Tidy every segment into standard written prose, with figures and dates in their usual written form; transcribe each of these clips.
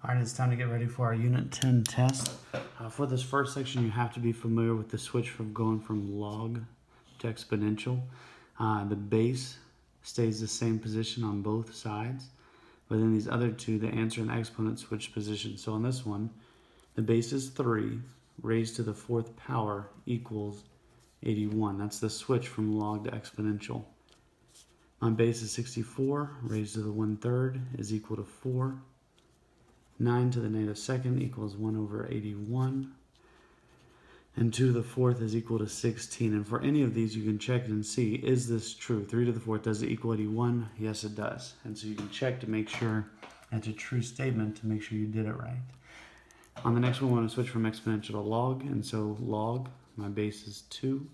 All right, it's time to get ready for our Unit 10 test. For this first section, you have to be familiar with the switch from going from log to exponential. The base stays the same position on both sides, but in these other two, the answer and exponent switch positions. So on this one, the base is 3 raised to the 4th power equals 81. That's the switch from log to exponential. My base is 64 raised to the 1/3 is equal to 4. 9 to the negative second equals 1 over 81. And 2 to the 4th is equal to 16. And for any of these, you can check and see, is this true? 3 to the 4th, does it equal 81? Yes, it does. And so you can check to make sure it's a true statement to make sure you did it right. On the next one, we want to switch from exponential to log. And so log, my base is 2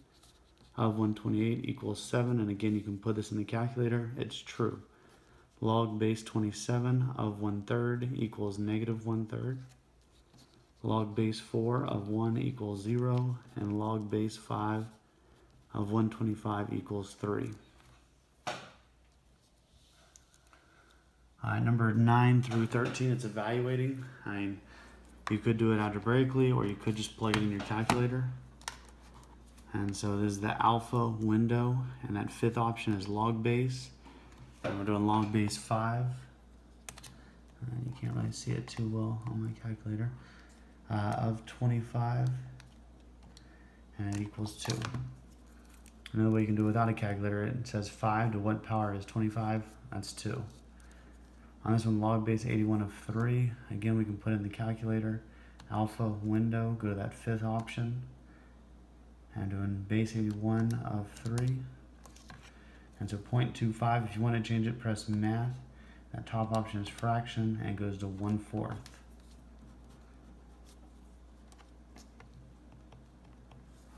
of 128 equals 7. And again, you can put this in the calculator. It's true. Log base 27 of 1/3 equals negative 1/3. Log base 4 of 1 equals 0. And log base 5 of 125 equals 3. Number 9 through 13, it's evaluating. You could do it algebraically, or you could just plug it in your calculator. And so this is the alpha window, and that 5th option is log base. And we're doing log base 5. You can't really see it too well on my calculator. Of 25, and it equals 2. Another way you can do it without a calculator, it says 5 to what power is 25? That's 2. On this one, log base 81 of 3. Again, we can put in the calculator. Alpha window, go to that 5th option. And doing base 81 of 3. And so 0.25, if you want to change it, press math. That top option is fraction and goes to 1/4.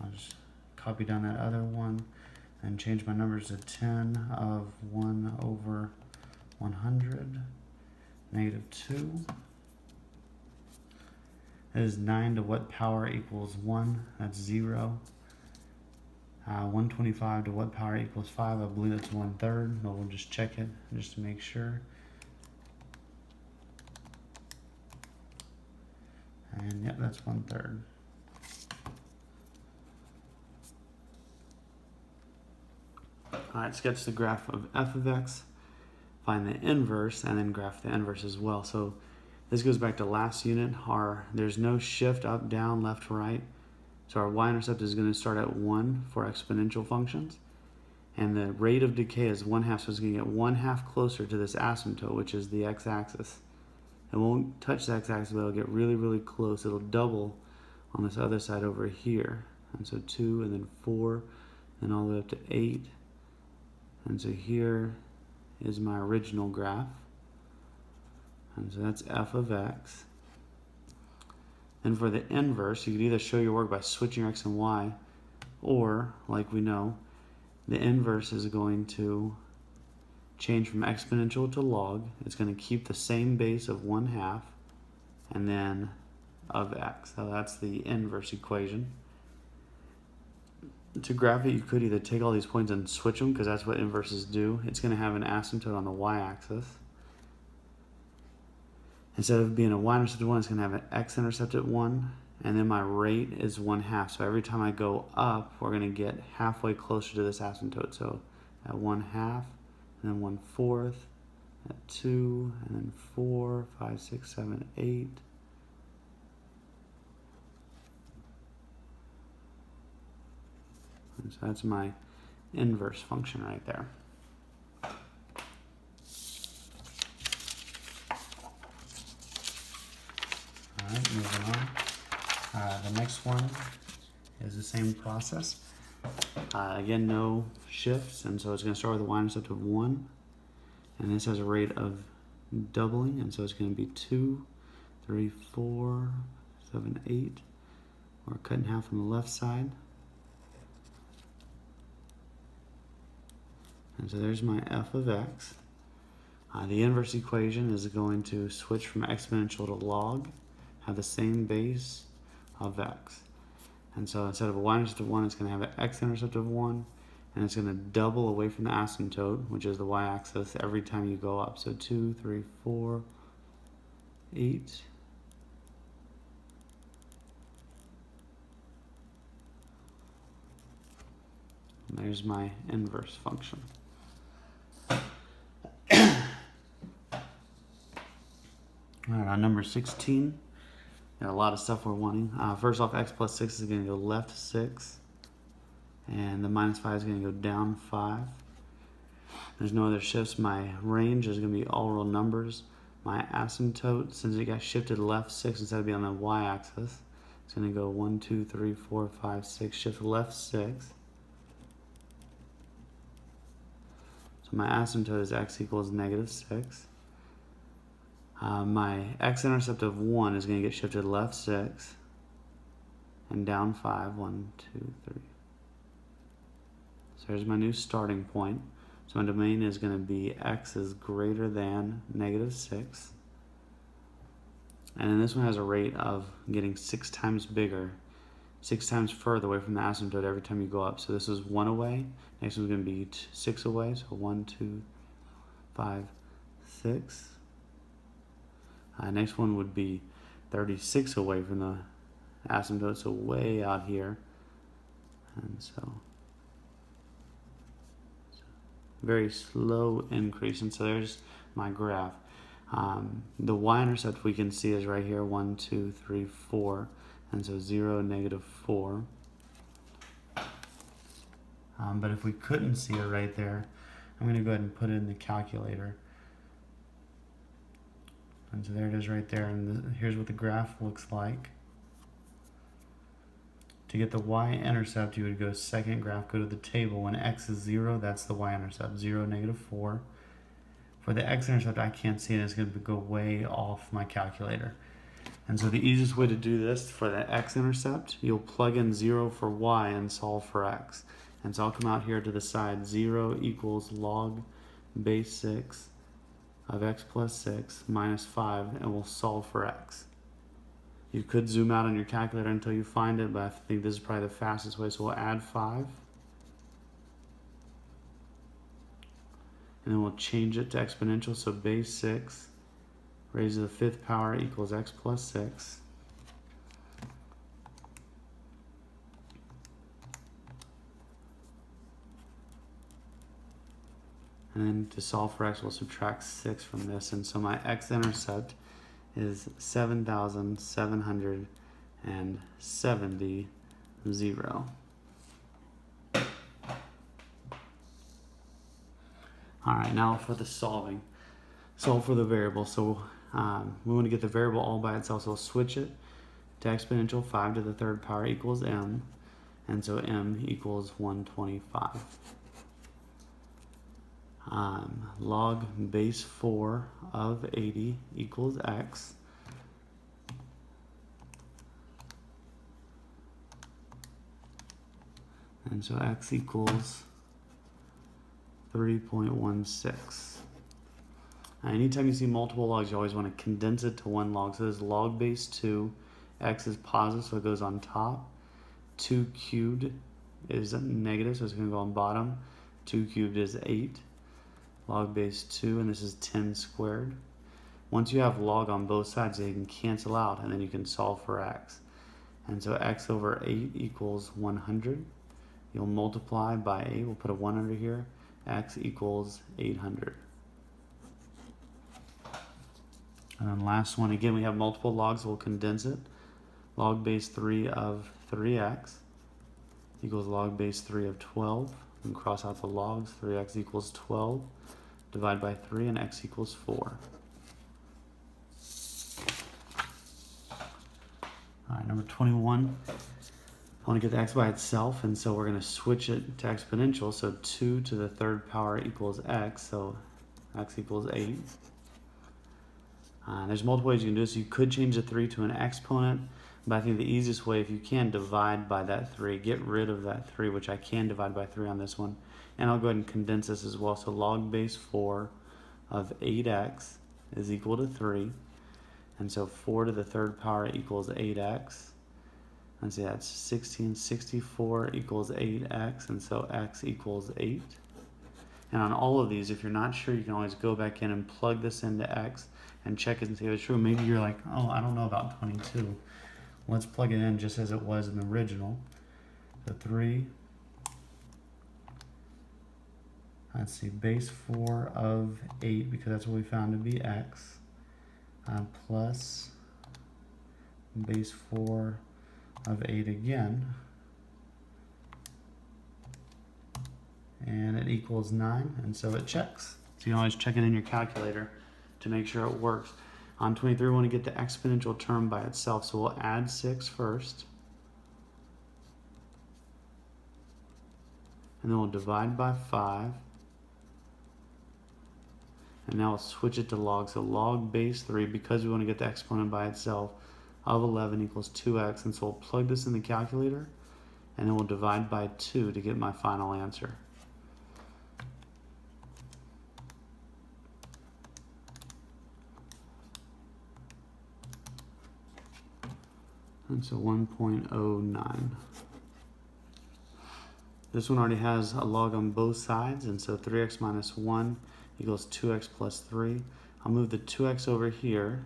I'll just copy down that other one and change my numbers to 10 of 1 over 100, negative 2. That is 9 to what power equals 1? That's 0. 125 to what power equals 5? I believe that's 1/3, but we'll just check it just to make sure. And yep, that's 1/3. Alright, sketch the graph of f of x, find the inverse, and then graph the inverse as well. So this goes back to last unit. There's no shift up, down, left, right. So our y-intercept is going to start at 1 for exponential functions. And the rate of decay is 1/2, so it's going to get 1/2 closer to this asymptote, which is the x-axis. It won't touch the x-axis, but it'll get really, really close. It'll double on this other side over here. And so 2, and then 4, and all the way up to 8. And so here is my original graph. And so that's f of x. And for the inverse, you could either show your work by switching your x and y, or, like we know, the inverse is going to change from exponential to log. It's going to keep the same base of 1/2, and then of x. So that's the inverse equation. To graph it, you could either take all these points and switch them, because that's what inverses do. It's going to have an asymptote on the y-axis. Instead of being a y-intercept at 1, it's going to have an x-intercept at 1, and then my rate is 1/2. So every time I go up, we're going to get halfway closer to this asymptote. So at 1/2, and then 1/4, at 2, and then 4, 5, 6, 7, 8. And so that's my inverse function right there. Alright, moving on. The next one is the same process. Again, no shifts, and so it's going to start with a y-intercept of 1. And this has a rate of doubling, and so it's going to be 2, 3, 4, 7, 8. Or cut in half on the left side. And so there's my f of x. The inverse equation is going to switch from exponential to log, have the same base of x. And so instead of a y-intercept of 1, it's going to have an x-intercept of 1, and it's going to double away from the asymptote, which is the y-axis, every time you go up. So 2, 3, 4, 8. And there's my inverse function. All right, on number 16, got a lot of stuff we're wanting. First off, x plus 6 is going to go left 6, and the minus 5 is going to go down 5. There's no other shifts. My range is going to be all real numbers. My asymptote, since it got shifted left 6 instead of being on the y-axis, it's going to go 1, 2, 3, 4, 5, 6, shift left 6. So my asymptote is x equals negative 6. My x-intercept of 1 is going to get shifted left 6 and down 5. 1, 2, 3. So here's my new starting point. So my domain is going to be x is greater than negative 6. And then this one has a rate of getting 6 times bigger, 6 times further away from the asymptote every time you go up. So this is 1 away. Next one's going to be 6 away. So 1, 2, 5, 6. Next one would be 36 away from the asymptote, so way out here. And so very slow increase. And so there's my graph. The y-intercept we can see is right here, 1, 2, 3, 4. And so 0, negative 4. But if we couldn't see it right there, I'm going to go ahead and put it in the calculator. And so there it is right there, and here's what the graph looks like. To get the y-intercept, you would go second graph, go to the table. When x is 0, that's the y-intercept, 0, negative 4. For the x-intercept, I can't see it. It's going to go way off my calculator. And so the easiest way to do this for the x-intercept, you'll plug in 0 for y and solve for x. And so I'll come out here to the side, 0 equals log base 6 of x plus 6 minus 5, and we'll solve for x. You could zoom out on your calculator until you find it, but I think this is probably the fastest way. So we'll add 5. And then we'll change it to exponential. So base 6 raised to the 5th power equals x plus 6. And then to solve for x, we'll subtract 6 from this. And so my x-intercept is 7,770. All right, now for the solving. Solve for the variable. So we want to get the variable all by itself. So we'll switch it to exponential. 5 to the 3rd power equals m. And so m equals 125. Log base 4 of 80 equals x. And so x equals 3.16. Anytime you see multiple logs, you always want to condense it to one log. So this is log base 2. X is positive, so it goes on top. 2 cubed is negative, so it's going to go on bottom. 2 cubed is 8. Log base 2, and this is 10 squared. Once you have log on both sides, they can cancel out, and then you can solve for x. And so x over 8 equals 100. You'll multiply by 8. We'll put a 1 under here. X equals 800. And then last one, again, we have multiple logs. We'll condense it. Log base 3 of 3x equals log base 3 of 12. And cross out the logs. 3x equals 12. Divide by 3, and x equals 4. All right, number 21. I want to get the x by itself, and so we're going to switch it to exponential. So 2 to the 3rd power equals x, so x equals 8. There's multiple ways you can do this. You could change the 3 to an exponent, but I think the easiest way, if you can, divide by that 3. Get rid of that 3, which I can divide by 3 on this one. And I'll go ahead and condense this as well. So log base 4 of 8x is equal to 3. And so 4 to the 3rd power equals 8x. And so that's 1664 equals 8x. And so x equals 8. And on all of these, if you're not sure, you can always go back in and plug this into x and check it and see if it's true. Maybe you're like, oh, I don't know about 22. Let's plug it in just as it was in the original. So 3, let's see, base 4 of 8, because that's what we found to be x, plus base 4 of 8 again, and it equals 9, and so it checks. So you can always check it in your calculator to make sure it works. On 23, we want to get the exponential term by itself, so we'll add 6 first, and then we'll divide by 5, and now we'll switch it to log. So log base 3, because we want to get the exponent by itself, of 11 equals 2x, and so we'll plug this in the calculator, and then we'll divide by 2 to get my final answer. And so 1.09. This one already has a log on both sides, and so 3x minus 1 equals 2x plus 3. I'll move the 2x over here,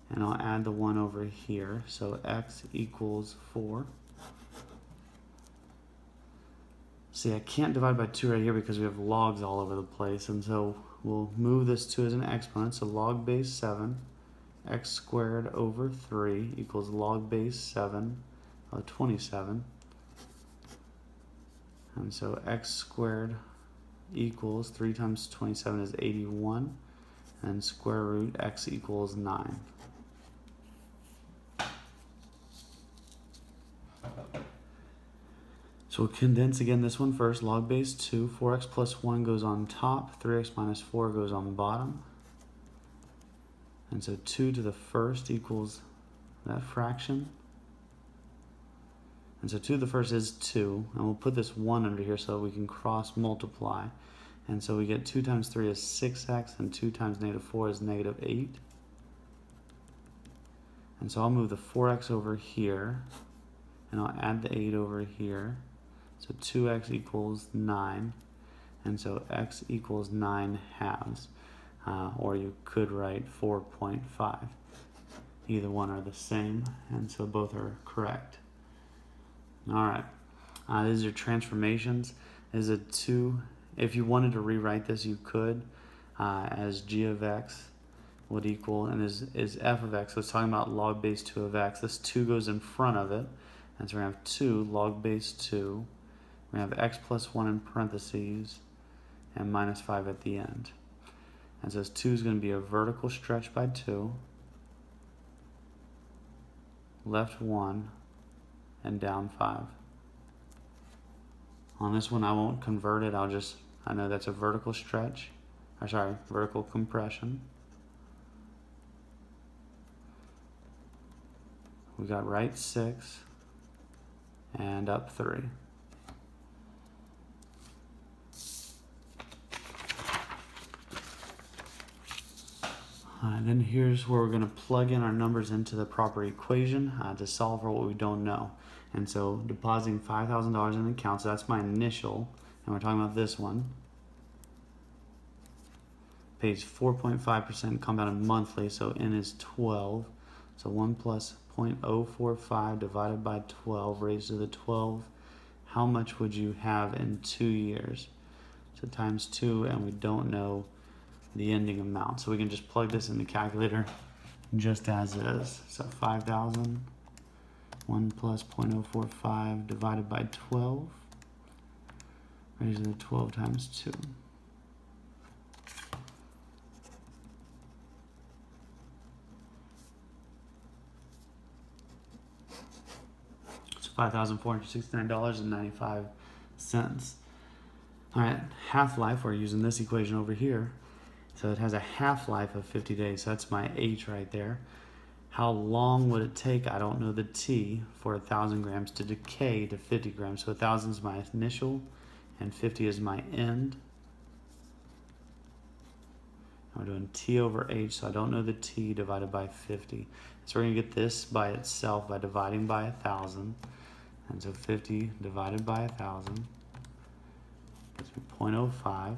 and I'll add the 1 over here, so x equals 4. See, I can't divide by 2 right here because we have logs all over the place, and so we'll move this 2 as an exponent, so log base 7, x squared over 3 equals log base 7 of 27. And so x squared equals 3 times 27 is 81, and square root x equals 9. So we'll condense again this one first. Log base 2, 4x plus 1 goes on top, 3x minus 4 goes on the bottom. And so 2 to the first equals that fraction. And so 2 to the first is 2, and we'll put this 1 under here so we can cross multiply. And so we get 2 times 3 is 6x, and 2 times negative 4 is negative 8. And so I'll move the 4x over here, and I'll add the 8 over here. So 2x equals 9, and so x equals 9 halves. Or you could write 4.5. Either one are the same, and so both are correct. All right, these are transformations. Is a 2. If you wanted to rewrite this, you could, as g of x would equal, and is f of x. So it's talking about log base 2 of x. This 2 goes in front of it, and so we're going to have 2 log base 2. We're going to have x plus 1 in parentheses, and minus 5 at the end. And so this 2 is going to be a vertical stretch by 2, left 1, and down 5. On this one, I won't convert it. I know that's a vertical stretch, vertical compression. We got right 6 and up 3. And then here's where we're going to plug in our numbers into the proper equation to solve for what we don't know. And so depositing $5,000 in the account, so that's my initial, and we're talking about this one. Pays 4.5% compounded monthly, so n is 12. So 1 plus 0.045 divided by 12 raised to the 12. How much would you have in 2 years? So times 2, and we don't know the ending amount. So we can just plug this in the calculator just as is. So 5,000, 1 plus 0.045 divided by 12, raised to the 12 times 2. So $5,469.95. All right, half-life, we're using this equation over here. So it has a half-life of 50 days. So that's my H right there. How long would it take? I don't know the T for 1,000 grams to decay to 50 grams. So 1,000 is my initial and 50 is my end. We're doing T over H, so I don't know the T divided by 50. So we're going to get this by itself by dividing by 1,000. And so 50 divided by 1,000 Gives me 0.05.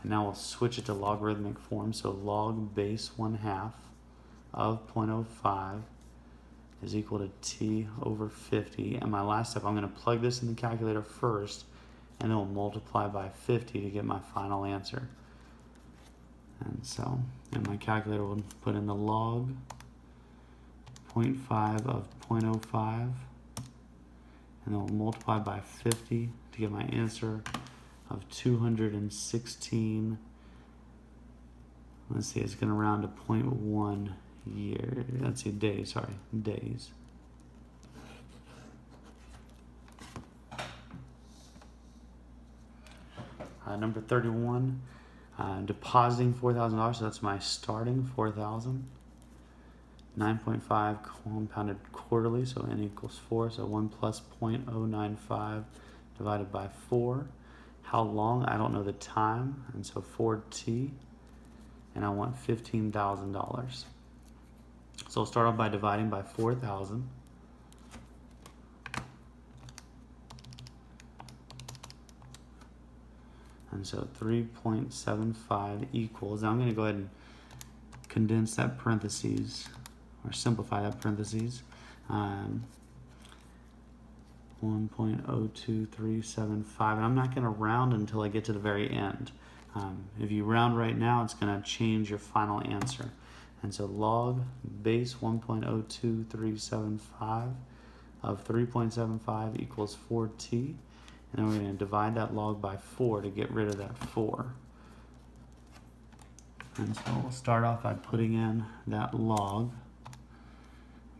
And now we'll switch it to logarithmic form. So log base 1/2 of 0.05 is equal to t over 50. And my last step, I'm going to plug this in the calculator first, and then we'll multiply by 50 to get my final answer. And so in my calculator, we'll put in the log 0.5 of 0.05, and then we'll multiply by 50 to get my answer of 216. Let's see, it's going to round to 0.1 year. Let's see, days, sorry, days. Number 31, depositing $4,000, so that's my starting 4,000. 9.5 compounded quarterly, so n equals 4, so 1 plus 0.095 divided by 4. How long? I don't know the time, and so 4t, and I want $15,000. So I'll start off by dividing by 4,000. And so 3.75 equals, now I'm going to go ahead and condense that parentheses, or simplify that parentheses. 1.02375, and I'm not going to round until I get to the very end. If you round right now, it's going to change your final answer. And so log base 1.02375 of 3.75 equals 4t. And then we're going to divide that log by 4 to get rid of that 4. And so we'll start off by putting in that log,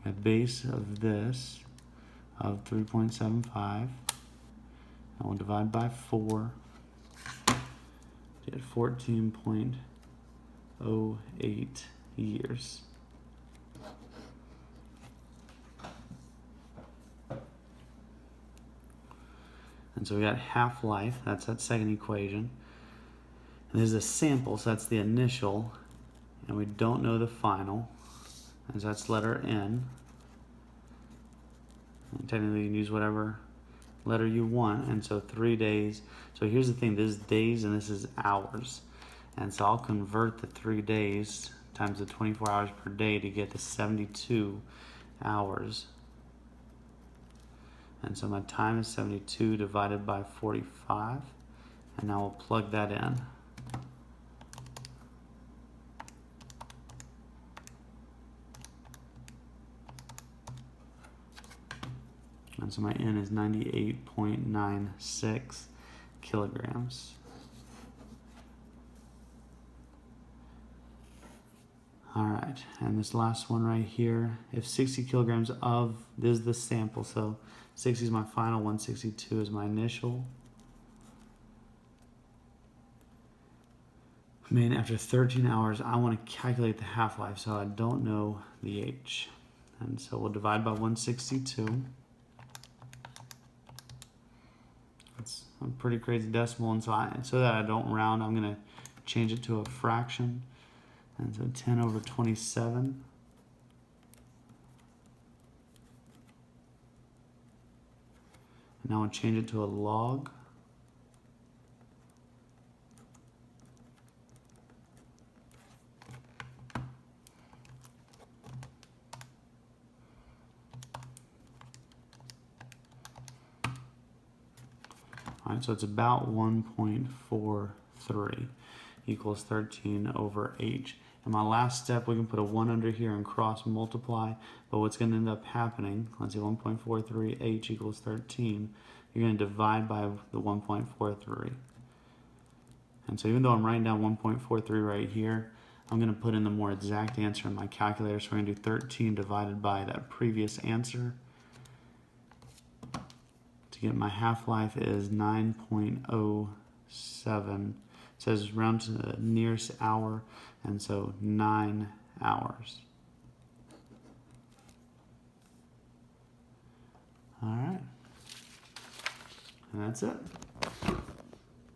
the base of this, of 3.75, and we'll divide by 4 to get 14.08 years. And so we got half-life, that's that second equation. And there's a sample, so that's the initial, and we don't know the final, and so that's letter N. And technically you can use whatever letter you want, and so 3 days. So here's the thing, this is days and this is hours. And so I'll convert the 3 days times the 24 hours per day to get to 72 hours. And so my time is 72 divided by 45, and now we'll plug that in. And so my N is 98.96 kilograms. All right, and this last one right here, if 60 kilograms of, this is the sample, so 60 is my final, 162 is my initial. I mean, after 13 hours, I want to calculate the half-life, so I don't know the H. And so we'll divide by 162. It's a pretty crazy decimal, and so that I don't round, I'm going to change it to a fraction. And so 10 over 27. And now I'll change it to a log. All right, so it's about 1.43 equals 13 over h. And my last step, we can put a 1 under here and cross multiply, but what's going to end up happening, let's see, 1.43 h equals 13, you're going to divide by the 1.43. And so even though I'm writing down 1.43 right here, I'm going to put in the more exact answer in my calculator, so we're going to do 13 divided by that previous answer. To get my half-life is 9.07. It says round to the nearest hour, and so 9 hours. All right, and that's it.